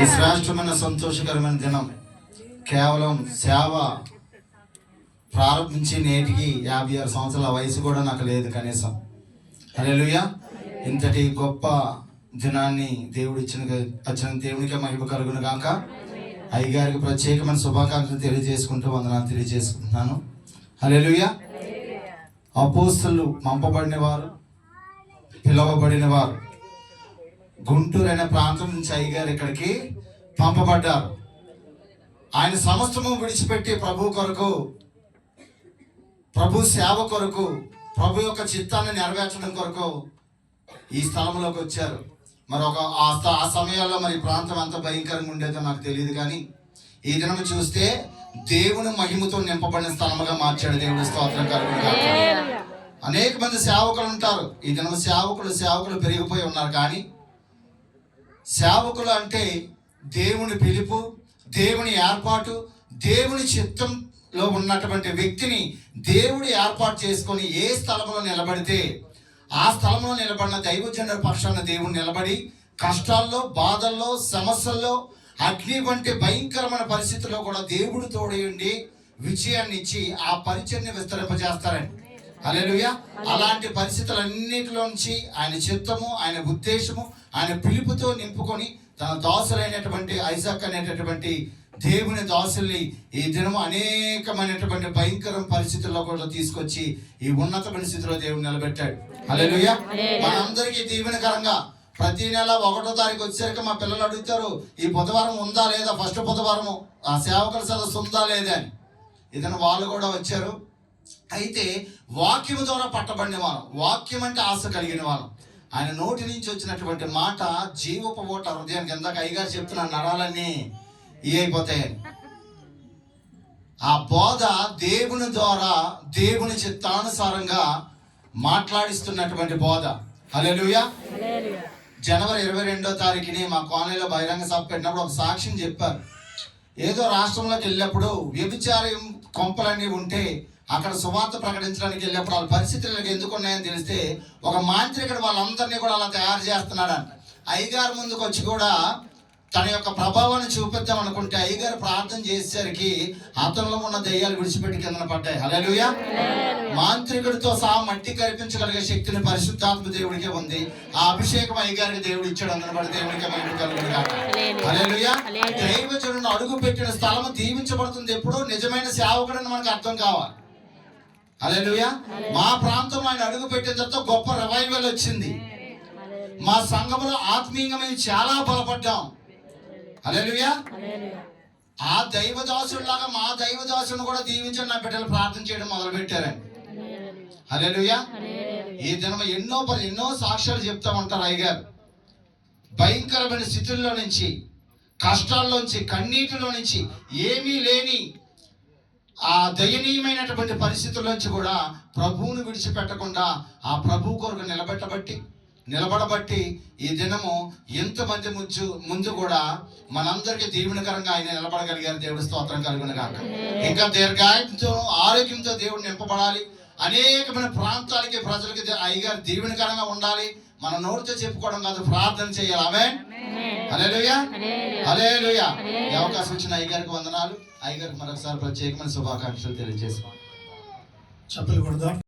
ఈ శ్రేష్టమైన సంతోషకరమైన దినం కేవలం సేవ ప్రారంభించి నేటికి 56 సంవత్సరాల వయసు కూడా నాకు లేదు కనీసం. హల్లెలూయా. ఇంతటి గొప్ప దినాన్ని దేవుడు వచ్చిన దేవునికి మహిమ కలుగును గాక. అయ్యగారికి ప్రత్యేకమైన శుభాకాంక్షలు తెలియజేసుకుంటూ వందనాలు తెలియజేసుకుంటున్నాను. హల్లెలూయా. అపోస్తలులు పంపబడిన వారు, పిలువబడిన వారు గుంటూరు అనే ప్రాంతం నుంచి అయ్యగారు ఇక్కడికి పంపబడ్డారు. ఆయన సమస్తము విడిచిపెట్టి ప్రభు కొరకు, ప్రభు సేవ కొరకు, ప్రభు యొక్క చిత్తాన్ని నెరవేర్చడం కొరకు ఈ స్థలంలోకి వచ్చారు. మరి ఆ సమయాల్లో మరి ప్రాంతం ఎంత భయంకరంగా ఉండేదో నాకు తెలియదు, కానీ ఈ దినం చూస్తే దేవుని మహిమతో నింపబడిన స్థలముగా మార్చాడు. దేవుని స్తోత్రం కలుగును గాక. అనేక మంది సేవకులు ఉంటారు. ఈ దినం సేవకులు పెరిగిపోయి ఉన్నారు. కానీ సేవకులు అంటే దేవుని పిలుపు, దేవుని ఏర్పాటు, దేవుని చిత్తంలో ఉన్నటువంటి వ్యక్తిని దేవుడు ఏర్పాటు చేసుకొని ఏ స్థలంలో నిలబడితే ఆ స్థలంలో నిలబడిన దైవజనుల పక్షాన దేవుడు నిలబడి కష్టాల్లో, బాధల్లో, సమస్యల్లో, అగ్ని వంటి భయంకరమైన పరిస్థితుల్లో కూడా దేవుడు తోడయుండి విజయాన్ని ఇచ్చి ఆ పరిచయాన్ని విస్తరింపజేస్తారండి. హల్లెలూయా. అలాంటి పరిస్థితులన్నిటిలోంచి ఆయన చిత్తము, ఆయన ఉద్దేశము, ఆయన పిలుపుతో నింపుకొని తన దాసులైనటువంటి ఐజాక్ అనేటటువంటి దేవుని దాసుల్ని ఈ దినము అనేకమైనటువంటి భయంకర పరిస్థితుల్లో కూడా తీసుకొచ్చి ఈ ఉన్నతమైన స్థితిలో దేవుడు నిలబెట్టాడు. హల్లెలూయా. మనందరికీ దీవెనకరంగా ప్రతి నెల 1వ తారీఖు వచ్చేసరికి మా పిల్లలు అడుగుతారు, ఈ బుధవారం ఉందా లేదా, ఫస్ట్ బుధవారము ఆ సేవకుల సదస్సు ఉందా లేదా అని. ఇతను వాళ్ళు కూడా వచ్చారు. అయితే వాక్యం ద్వారా పట్టబడిన వాళ్ళం, వాక్యం అంటే ఆశ కలిగిన వాళ్ళం. ఆయన నోటి నుంచి వచ్చినటువంటి మాట జీవపు ఓట హృదయానికి. ఎందాక అయ్యగారు చెప్తున్నాను, నరాలన్నీ అయిపోతాయని. ఆ బోధ దేవుని ద్వారా, దేవుని చిత్తానుసారంగా మాట్లాడిస్తున్నటువంటి బోధ. హల్లెలూయా. జనవరి 22వ తారీఖుని మా కాలనీలో బహిరంగ సభ పెట్టినప్పుడు ఒక సాక్ష్యం చెప్పారు. ఏదో రాష్ట్రంలోకి వెళ్ళినప్పుడు వ్యభిచారం కొంపలన్నీ ఉంటే అక్కడ సువార్త ప్రకటించడానికి వెళ్ళినప్పుడు వాళ్ళ పరిస్థితులకు ఎందుకు ఉన్నాయని తెలిస్తే ఒక మాంత్రికుడు వాళ్ళందరినీ కూడా అలా తయారు చేస్తున్నాడంట. అయ్యగారు ముందుకు వచ్చి కూడా తన యొక్క ప్రభావాన్ని చూపిద్దాం అనుకుంటే అయ్యగారు ప్రార్థన చేసేసరికి అతనిలో ఉన్న దయ్యాలు విడిచిపెట్టి కిందన పడ్డాయి. హల్లెలూయా. మాంత్రికుడితో సహా మట్టి కల్పించగలిగే శక్తిని పరిశుద్ధాత్మ దేవుడికే ఉంది. ఆ అభిషేకం అయ్యగారికి దేవుడు ఇచ్చాడు. అందరూ దేవుడికి మహిమ కలుగును గాక. హల్లెలూయా. దైవజనుడు అడుగు పెట్టిన స్థలం దీవించబడుతుంది ఎప్పుడు నిజమైన సేవకుడని మనకు అర్థం కావాలి. హల్లెలూయా. మా ప్రాంతంలో ఆయన అడుగు పెట్టిన తర్వాత గొప్ప రివైవల్ వచ్చింది. మా సంఘంలో ఆత్మీయంగా మేము చాలా బలపడ్డాం. హల్లెలూయా. ఆ దైవదాసుడిలాగా మా దైవదాసుని కూడా దీవించండి నా బిడ్డలు ప్రార్థన చేయడం మొదలు పెట్టారండి. హల్లెలూయా. ఈ దినం ఎన్నో సాక్ష్యాలు చెప్తా ఉంటారు అయ్యగారు. భయంకరమైన స్థితుల్లో నుంచి, కష్టాల్లోంచి, కన్నీటిలో నుంచి, ఏమీ లేని ఆ దయనీయమైనటువంటి పరిస్థితుల్లోంచి కూడా ప్రభువుని విడిచిపెట్టకుండా ఆ ప్రభు కొరకు నిలబడబట్టి ఈ దినము ఎంతమంది ముందు కూడా మనందరికీ దీవెనకరంగా ఆయన నిలబడగలిగారు. దేవుడి స్తోత్రం కలుగును గాక. ఇంకా దీర్ఘాయుతో, ఆరోగ్యంతో దేవుడు నింపబడాలి. అనేకమైన ప్రాంతాలకి, ప్రజలకి అయ్యగారు దీవెనకరంగా ఉండాలి. మన నోటితో చెప్పుకోవడం కాదు, ప్రార్థన చేయాలి. ఆమేన్. హల్లెలూయా. హల్లెలూయా. ఈ అవకాశం ఇచ్చిన అయ్యగారికి వందనాలు. అయ్యగారికి మరొకసారి ప్రత్యేకమైన శుభాకాంక్షలు తెలియజేస్తాం. చెప్పలు కొడదాం.